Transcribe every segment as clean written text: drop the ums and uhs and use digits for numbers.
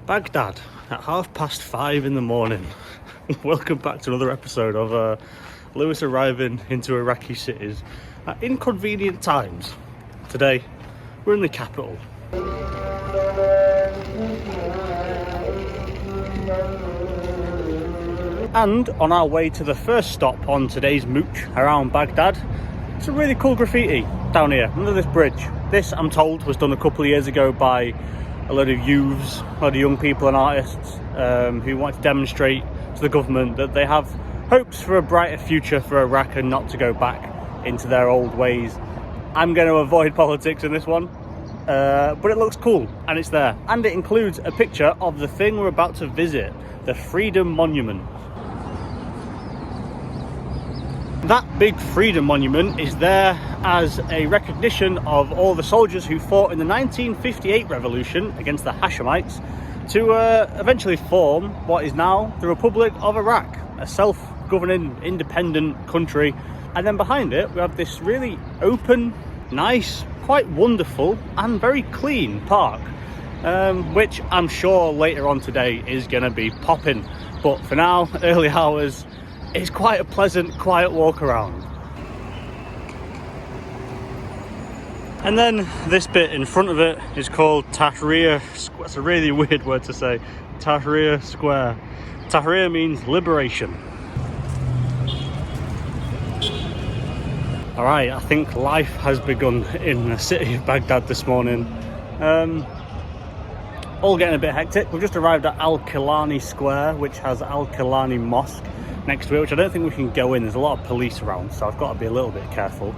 Baghdad at 5:30 in the morning. Welcome back to another episode of Lewis arriving into Iraqi cities at inconvenient times. Today, we're in the capital. And on our way to the first stop on today's mooch around Baghdad, it's a really cool graffiti down here under this bridge. This, I'm told, was done a couple of years ago by a load of youths, a lot of young people and artists who want to demonstrate to the government that they have hopes for a brighter future for Iraq and not to go back into their old ways. I'm going to avoid politics in this one, but it looks cool and it's there. And it includes a picture of the thing we're about to visit, the Freedom Monument. That big Freedom Monument is there as a recognition of all the soldiers who fought in the 1958 revolution against the Hashemites to eventually form what is now the Republic of Iraq, a self-governing independent country. And then behind it we have this really open, nice, quite wonderful and very clean park, which I'm sure later on today is going to be popping. But for now, early hours, it's quite a pleasant, quiet walk around. And then this bit in front of it is called Tahrir Square. It's a really weird word to say. Tahrir Square. Tahrir means liberation. Alright, I think life has begun in the city of Baghdad this morning. All getting a bit hectic. We've just arrived at Alkalani Square, which has Alkalani Mosque next to it, which I don't think we can go in. There's a lot of police around, so I've got to be a little bit careful.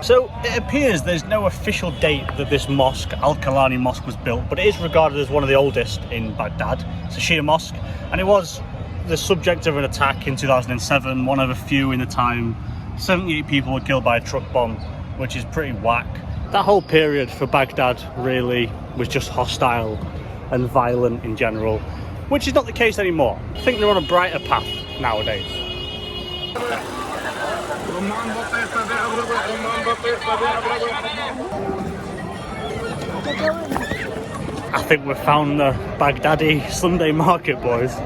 So it appears there's no official date that this mosque, Alkalani Mosque, was built, but it is regarded as one of the oldest in Baghdad. It's a Shia mosque, and it was the subject of an attack in 2007, one of a few in the time. 78 people were killed by a truck bomb, which is pretty whack. That whole period for Baghdad really was just hostile and violent in general, which is not the case anymore. I think they're on a brighter path nowadays. I think we've found the Baghdadi Sunday market, boys.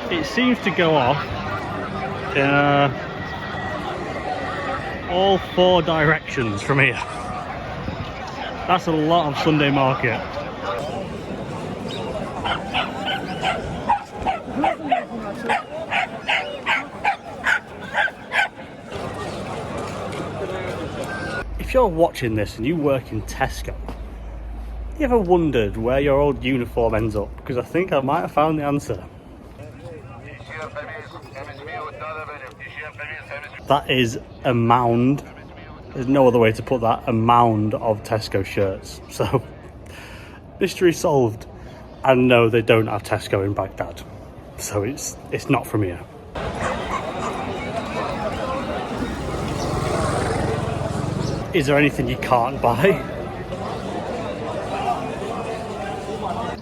It seems to go off in all four directions from here. That's a lot of Sunday market. If you're watching this and you work in Tesco, you ever wondered where your old uniform ends up? Because I think I might have found the answer. That is a mound. There's no other way to put that. A mound of Tesco shirts. So, mystery solved. And no, they don't have Tesco in Baghdad. So it's not from here. Is there anything you can't buy?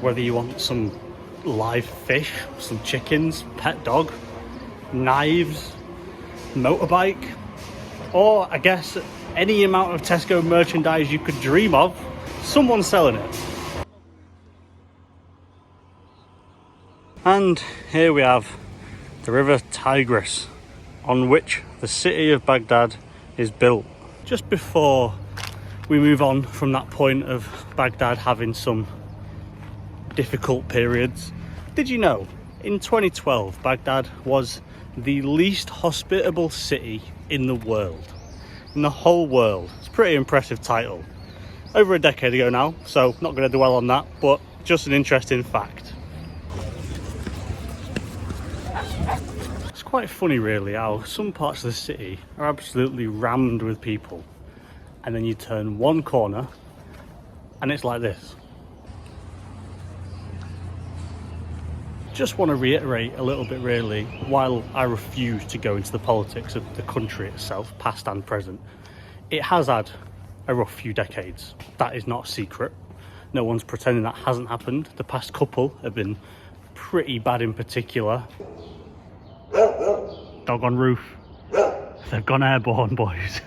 Whether you want some live fish, some chickens, pet dog, knives, motorbike, or I guess any amount of Tesco merchandise you could dream of, someone's selling it. And here we have the river Tigris, on which the city of Baghdad is built. Just before we move on from that point of Baghdad having some difficult periods, did you know in 2012 Baghdad was the least hospitable city in the world, in the whole world? It's a pretty impressive title. Over a decade ago now, so not going to dwell on that, but just an interesting fact. It's quite funny really how some parts of the city are absolutely rammed with people, and then you turn one corner and it's like this. Just want to reiterate a little bit really, while I refuse to go into the politics of the country itself, past and present, it has had a rough few decades. That is not a secret. No one's pretending that hasn't happened. The past couple have been pretty bad in particular. Dog on roof. They've gone airborne, boys.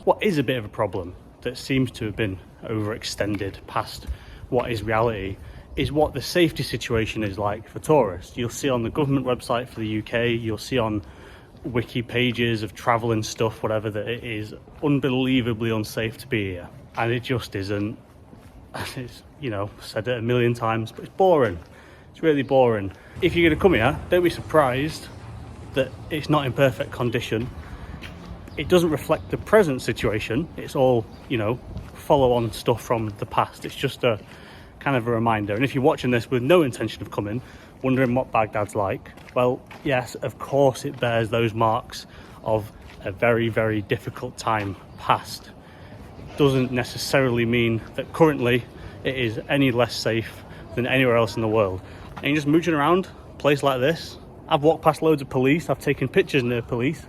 What is a bit of a problem that seems to have been overextended past what is reality is what the safety situation is like for tourists. You'll see on the government website for the UK, you'll see on wiki pages of travel and stuff, whatever, that it is unbelievably unsafe to be here. And it just isn't. It's, you know, said it a million times, but it's boring. It's really boring. If you're going to come here, don't be surprised that it's not in perfect condition. It doesn't reflect the present situation. It's all, you know, follow on stuff from the past. It's just a kind of a reminder. And if you're watching this with no intention of coming, wondering what Baghdad's like, well, yes, of course it bears those marks of a very, very difficult time past. Doesn't necessarily mean that currently it is any less safe than anywhere else in the world. And you're just mooching around a place like this. I've walked past loads of police, I've taken pictures near police,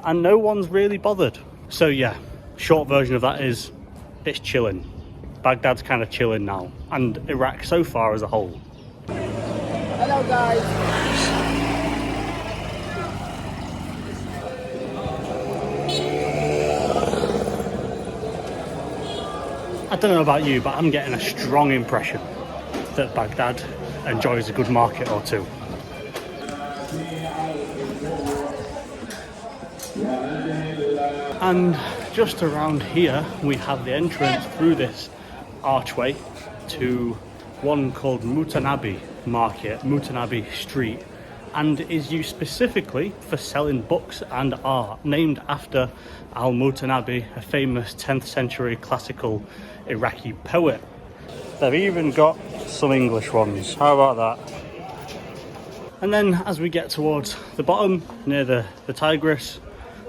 and no one's really bothered. So yeah, short version of that is, it's chilling. Baghdad's kind of chilling now, and Iraq so far as a whole. Hello guys. I don't know about you, but I'm getting a strong impression that Baghdad enjoys a good market or two. And just around here we have the entrance through this archway to one called Mutanabi Market, Mutanabi Street, and is used specifically for selling books and art, named after Al-Mutanabi, a famous 10th century classical Iraqi poet. They've even got some English ones, how about that? And then as we get towards the bottom, near the Tigris,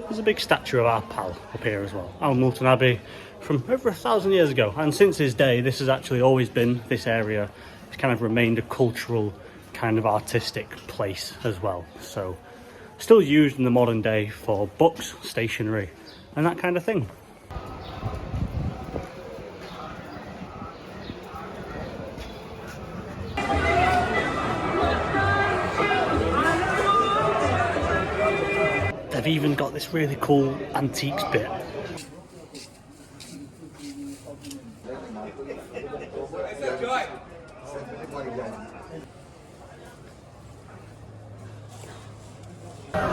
there's a big statue of our pal up here as well, Al-Mutanabi, from over 1,000 years ago. And since his day, this has actually always been, this area, it's kind of remained a cultural, kind of artistic place as well. So, still used in the modern day for books, stationery, and that kind of thing. They've even got this really cool antiques bit.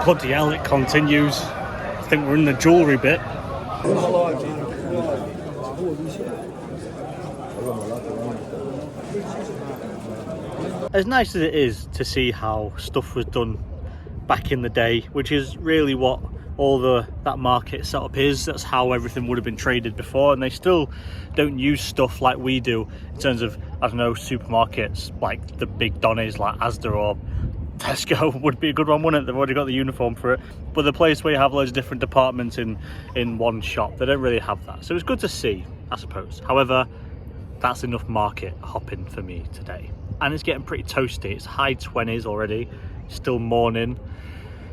Bloody hell, it continues. I think we're in the jewellery bit. As nice as it is to see how stuff was done back in the day, which is really what all that market setup is, that's how everything would have been traded before, and they still don't use stuff like we do in terms of, I don't know, supermarkets like the big Donnies like Asda or Tesco would be a good one, wouldn't it? They've already got the uniform for it. But the place where you have loads of different departments in one shop, they don't really have that. So it's good to see, I suppose. However, that's enough market hopping for me today. And it's getting pretty toasty. It's high 20s already, still morning.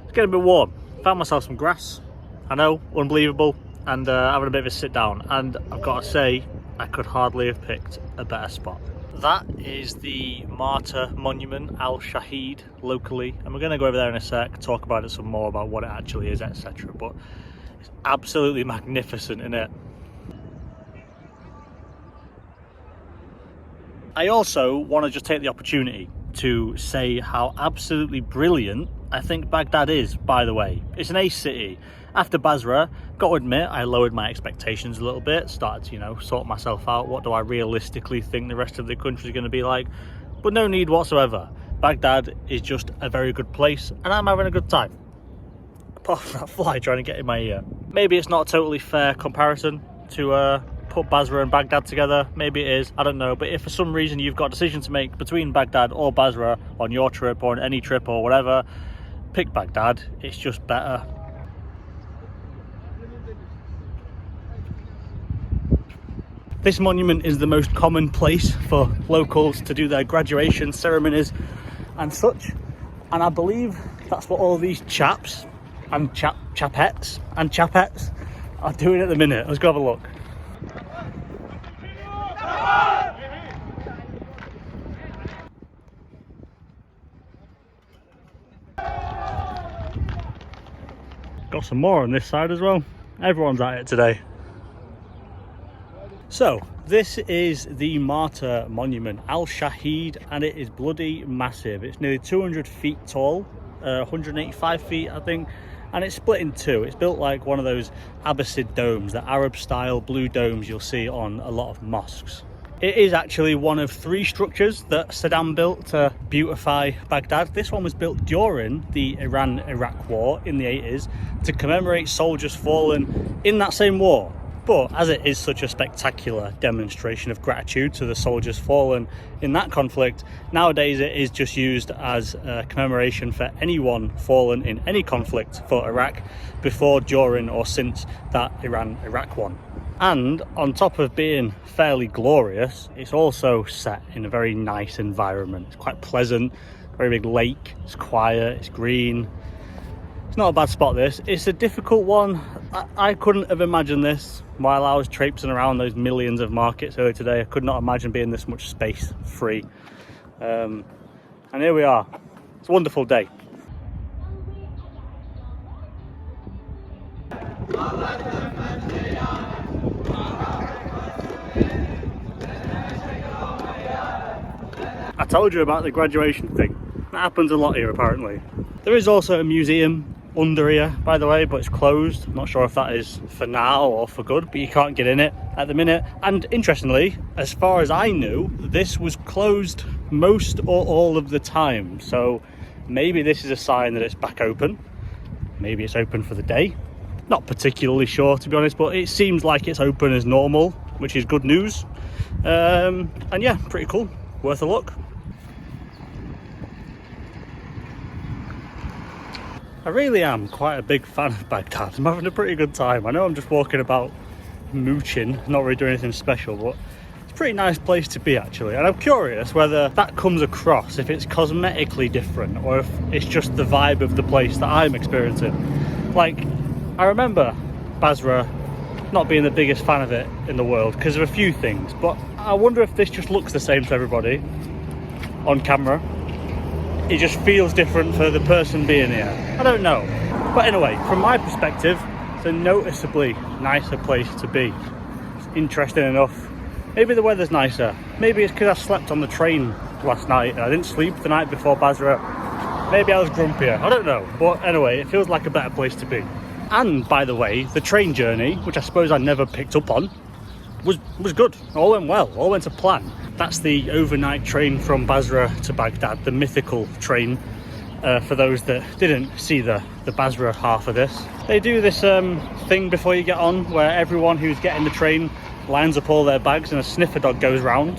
It's getting a bit warm. Found myself some grass. I know, unbelievable. And having a bit of a sit down. And I've got to say, I could hardly have picked a better spot. That is the Martyrs Monument, Al-Shahid, locally. And we're going to go over there in a sec, talk about it some more, about what it actually is, etc. But it's absolutely magnificent, isn't it? I also want to just take the opportunity to say how absolutely brilliant I think Baghdad is, by the way. It's an ace city. After Basra, got to admit, I lowered my expectations a little bit, started to, you know, sort myself out. What do I realistically think the rest of the country is going to be like? But no need whatsoever. Baghdad is just a very good place, and I'm having a good time. Apart from that fly trying to get in my ear. Maybe it's not a totally fair comparison to put Basra and Baghdad together. Maybe it is, I don't know. But if for some reason you've got a decision to make between Baghdad or Basra on your trip or on any trip or whatever, pick Baghdad. It's just better. This monument is the most common place for locals to do their graduation ceremonies and such, and I believe that's what all these chaps and chapettes are doing at the minute. Let's go have a look. Got some more on this side as well. Everyone's at it today. So this is the Martyr Monument, Al Shahid, and it is bloody massive. It's nearly 200 feet tall, 185 feet I think, and it's split in two. It's built like one of those Abbasid domes, the Arab style blue domes you'll see on a lot of mosques. It is actually one of three structures that Saddam built to beautify Baghdad. This one was built during the Iran-Iraq war in the 80s to commemorate soldiers fallen in that same war. But as it is such a spectacular demonstration of gratitude to the soldiers fallen in that conflict, nowadays it is just used as a commemoration for anyone fallen in any conflict for Iraq before, during or since that Iran-Iraq one. And on top of being fairly glorious, it's also set in a very nice environment. It's quite pleasant, very big lake, it's quiet, it's green. It's not a bad spot this. It's a difficult one. I couldn't have imagined this while I was traipsing around those millions of markets earlier today. I could not imagine being this much space free. And here we are. It's a wonderful day. I told you about the graduation thing. That happens a lot here apparently. There is also a museum under here, by the way, but it's closed. I'm not sure if that is for now or for good, but you can't get in it at the minute. And interestingly, as far as I knew, this was closed most or all of the time. So maybe this is a sign that it's back open. Maybe it's open for the day. Not particularly sure, to be honest, but it seems like it's open as normal, which is good news. And yeah, pretty cool. Worth a look. I really am quite a big fan of Baghdad. I'm having a pretty good time. I know I'm just walking about mooching, not really doing anything special, but it's a pretty nice place to be actually. And I'm curious whether that comes across, if it's cosmetically different or if it's just the vibe of the place that I'm experiencing. Like, I remember Basra not being the biggest fan of it in the world because of a few things, but I wonder if this just looks the same to everybody on camera. It just feels different for the person being here. I don't know. But anyway, from my perspective, it's a noticeably nicer place to be. It's interesting enough. Maybe the weather's nicer. Maybe it's because I slept on the train last night and I didn't sleep the night before Basra. Maybe I was grumpier. I don't know. But anyway, it feels like a better place to be. And by the way, the train journey, which I suppose I never picked up on, was good. All went well. All went to plan. That's the overnight train from Basra to Baghdad, the mythical train, for those that didn't see the Basra half of this. They do this thing before you get on where everyone who's getting the train lines up all their bags and a sniffer dog goes round.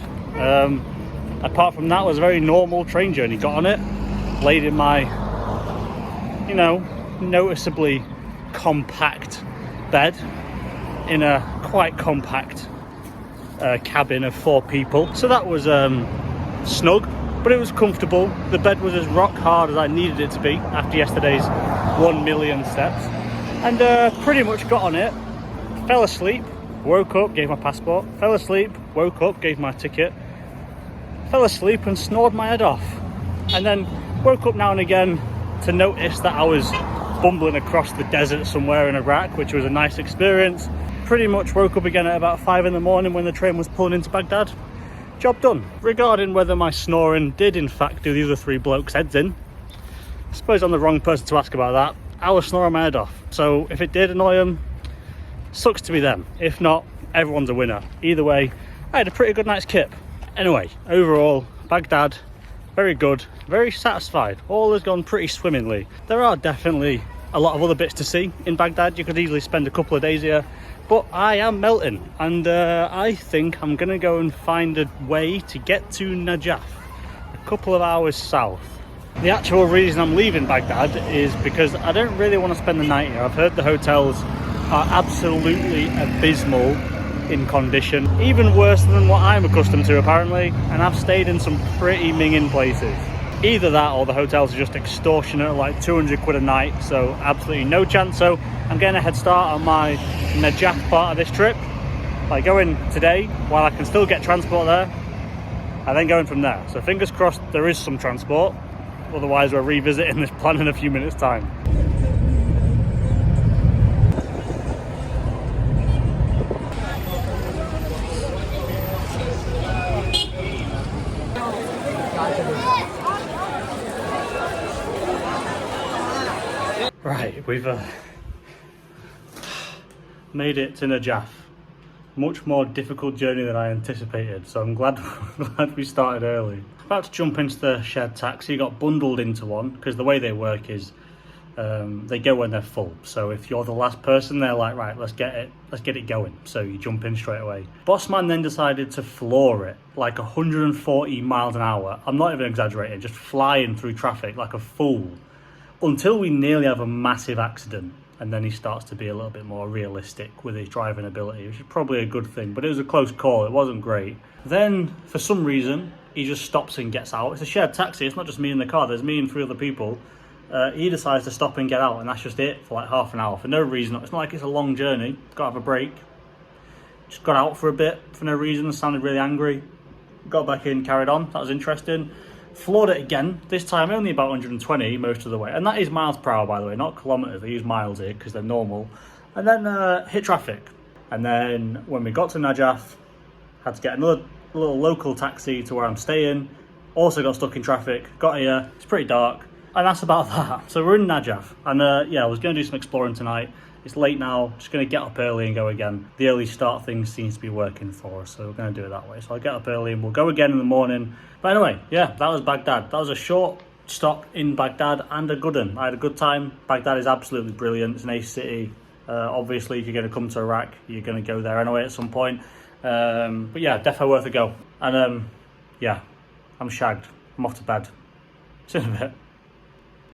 Apart from that, it was a very normal train journey. Got on it, laid in my, you know, noticeably compact bed in a quite compact cabin of 4 people. So that was snug, but it was comfortable. The bed was as rock hard as I needed it to be after yesterday's 1 million steps. And pretty much got on it, fell asleep, woke up, gave my passport, fell asleep, woke up, gave my ticket, fell asleep and snored my head off. And then woke up now and again to notice that I was bumbling across the desert somewhere in Iraq, which was a nice experience. Pretty much woke up again at about 5 in the morning when the train was pulling into Baghdad. Job done. Regarding whether my snoring did in fact do the other 3 blokes' heads in, I suppose I'm the wrong person to ask about that. I was snoring my head off, so if it did annoy them, sucks to be them. If not, everyone's a winner. Either way, I had a pretty good night's kip. Anyway, overall, Baghdad, very good, very satisfied. All has gone pretty swimmingly. There are definitely a lot of other bits to see in Baghdad. You could easily spend a couple of days here, but I am melting, and I think I'm gonna go and find a way to get to Najaf, a couple of hours south. The actual reason I'm leaving Baghdad is because I don't really want to spend the night here. I've heard the hotels are absolutely abysmal in condition, even worse than what I'm accustomed to apparently, and I've stayed in some pretty minging places. Either that or the hotels are just extortionate, like 200 quid a night, so absolutely no chance. So I'm getting a head start on my Najaf part of this trip, like going today while I can still get transport there, and then going from there. So fingers crossed there is some transport, otherwise we're revisiting this plan in a few minutes time. Right, we've made it to Najaf. Much more difficult journey than I anticipated, so I'm glad we started early. About to jump into the shared taxi, got bundled into one, because the way they work is they go when they're full. So if you're the last person, they're like, right, let's get it going. So you jump in straight away. Boss man then decided to floor it like 140 miles an hour. I'm not even exaggerating, just flying through traffic like a fool until we nearly have a massive accident. And then he starts to be a little bit more realistic with his driving ability, which is probably a good thing, but it was a close call. It wasn't great. Then for some reason, he just stops and gets out. It's a shared taxi. It's not just me in the car. There's me and 3 other people. He decides to stop and get out, and that's just it for like half an hour for no reason. It's not like it's a long journey. Got to have a break. Just got out for a bit for no reason. Sounded really angry. Got back in, carried on. That was interesting. Floored it again. This time only about 120 most of the way, and that is miles per hour, by the way, not kilometers. They use miles here because they're normal. And then hit traffic. And then when we got to Najaf, had to get another little local taxi to where I'm staying. Also got stuck in traffic. Got here. It's pretty dark. And that's about that. So we're in Najaf, and yeah, I was going to do some exploring tonight. It's late now, just going to get up early and go again. The early start thing seems to be working for us, so we're going to do it that way. So I'll get up early and we'll go again in the morning. But anyway, yeah, that was Baghdad. That was a short stop in Baghdad and a good one. I had a good time. Baghdad is absolutely brilliant. It's an ace city. Obviously, if you're going to come to Iraq, you're going to go there anyway at some point. But yeah, definitely worth a go. And yeah, I'm shagged. I'm off to bed. See you in a bit.